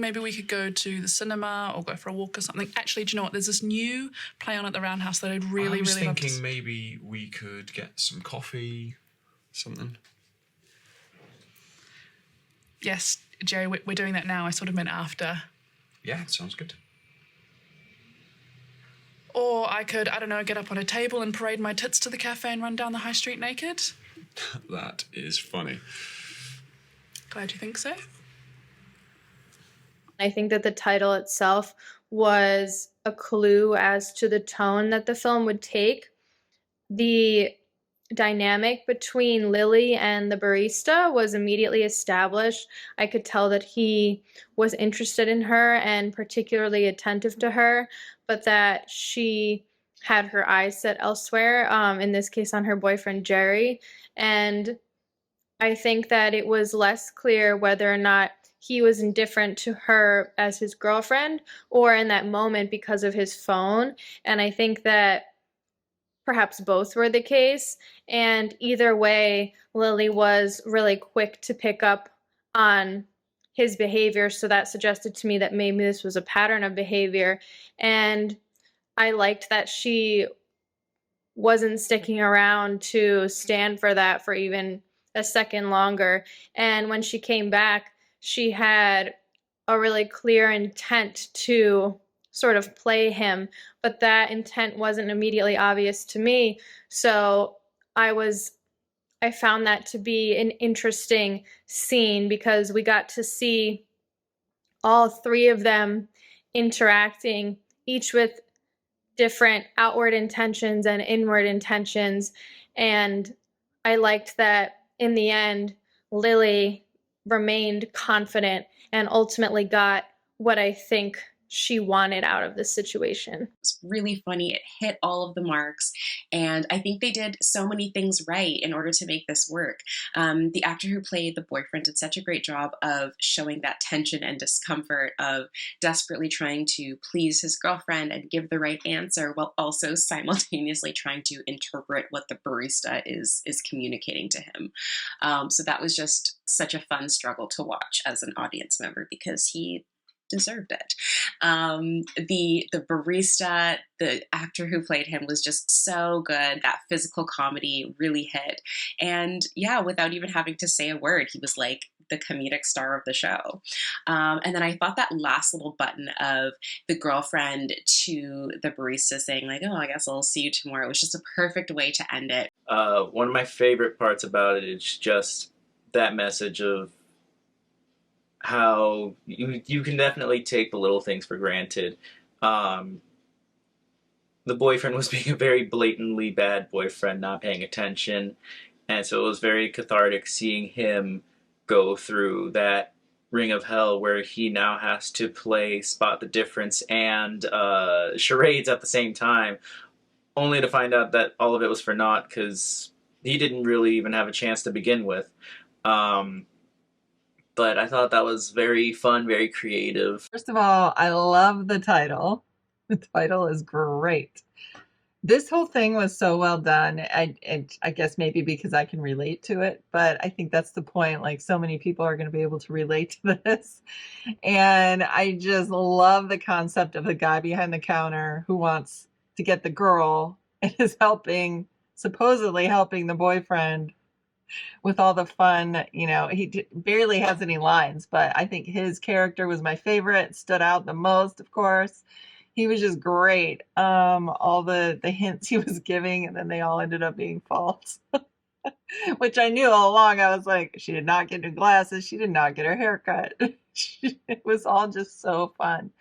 maybe we could go to the cinema or go for a walk or something. Actually, do you know what? There's this new play on at the Roundhouse that I'd really, I was really love to thinking maybe we could get some coffee, something. Yes, Jerry, we're doing that now. I sort of meant after. Yeah, sounds good. Or I could, I don't know, get up on a table and parade my tits to the cafe and run down the high street naked. That is funny. Glad you think so. I think that the title itself was a clue as to the tone that the film would take. The dynamic between Lilly and the barista was immediately established. I could tell that he was interested in her and particularly attentive to her, but that she had her eyes set elsewhere, in this case on her boyfriend Jerry. And I think that it was less clear whether or not he was indifferent to her as his girlfriend or in that moment because of his phone. And I think that perhaps both were the case. And either way, Lilly was really quick to pick up on his behavior. So that suggested to me that maybe this was a pattern of behavior. And I liked that she wasn't sticking around to stand for that for even a second longer. And when she came back, she had a really clear intent to sort of play him, but that intent wasn't immediately obvious to me. So I found that to be an interesting scene because we got to see all three of them interacting, each with different outward intentions and inward intentions. And I liked that in the end, Lilly remained confident and ultimately got what I think she wanted out of this situation. It's really funny. It hit all of the marks. And I think they did so many things right in order to make this work. The actor who played the boyfriend did such a great job of showing that tension and discomfort of desperately trying to please his girlfriend and give the right answer while also simultaneously trying to interpret what the barista is communicating to him. So that was just such a fun struggle to watch as an audience member because he deserved it. The barista, the actor who played him was just so good. That physical comedy really hit. And yeah, without even having to say a word, he was like the comedic star of the show. And then I thought that last little button of the girlfriend to the barista saying like, oh, I guess I'll see you tomorrow, was just a perfect way to end it. One of my favorite parts about it is just that message of how you can definitely take the little things for granted. The boyfriend was being a very blatantly bad boyfriend, not paying attention, and so it was very cathartic seeing him go through that ring of hell where he now has to play spot the difference and charades at the same time, only to find out that all of it was for naught because he didn't really even have a chance to begin with. But I thought that was very fun, very creative. First of all, I love the title. The title is great. This whole thing was so well done. I guess maybe because I can relate to it, but I think that's the point. Like, so many people are going to be able to relate to this. And I just love the concept of the guy behind the counter who wants to get the girl and is supposedly helping the boyfriend with all the fun. You know, he barely has any lines, but I think his character was my favorite, stood out the most, of course. He was just great. All the hints he was giving, and then they all ended up being false. Which I knew all along. I was like, she did not get new glasses. She did not get her hair cut. It was all just so fun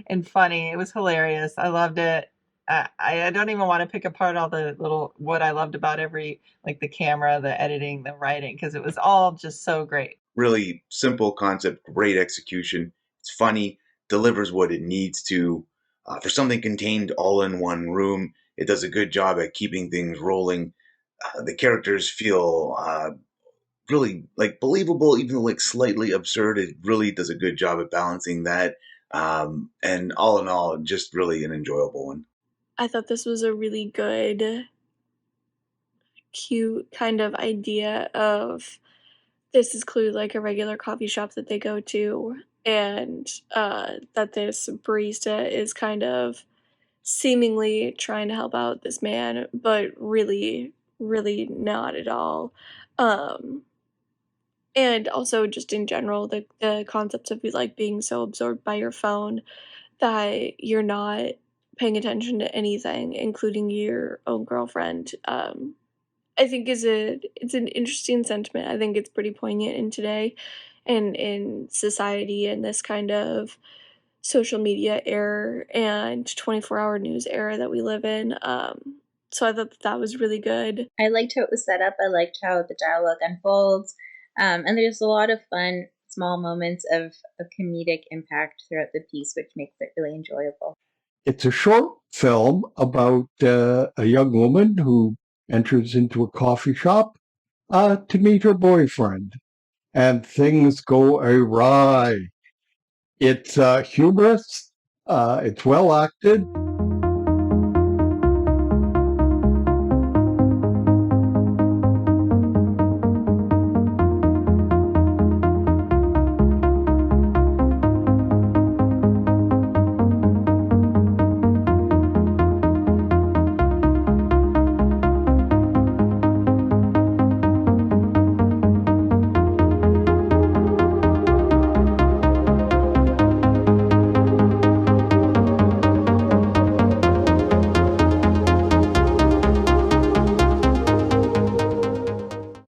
and funny. It was hilarious. I loved it. I don't even want to pick apart all the little, what I loved about every, like the camera, the editing, the writing, because it was all just so great. Really simple concept, great execution. It's funny, delivers what it needs to. For something contained all in one room, it does a good job at keeping things rolling. The characters feel really like believable, even though like slightly absurd. It really does a good job at balancing that. And all in all, just really an enjoyable one. I thought this was a really good, cute kind of idea of this is clearly like a regular coffee shop that they go to, and that this barista is kind of seemingly trying to help out this man, but really, really not at all. Um, and also just in general, the concepts of like being so absorbed by your phone that you're not paying attention to anything, including your own girlfriend. I think it's an interesting sentiment. I think it's pretty poignant in today and in society and this kind of social media era and 24-hour news era that we live in. So I thought that was really good. I liked how it was set up. I liked how the dialogue unfolds. And there's a lot of fun, small moments of comedic impact throughout the piece, which makes it really enjoyable. It's a short film about a young woman who enters into a coffee shop to meet her boyfriend, and things go awry. It's humorous, it's well acted,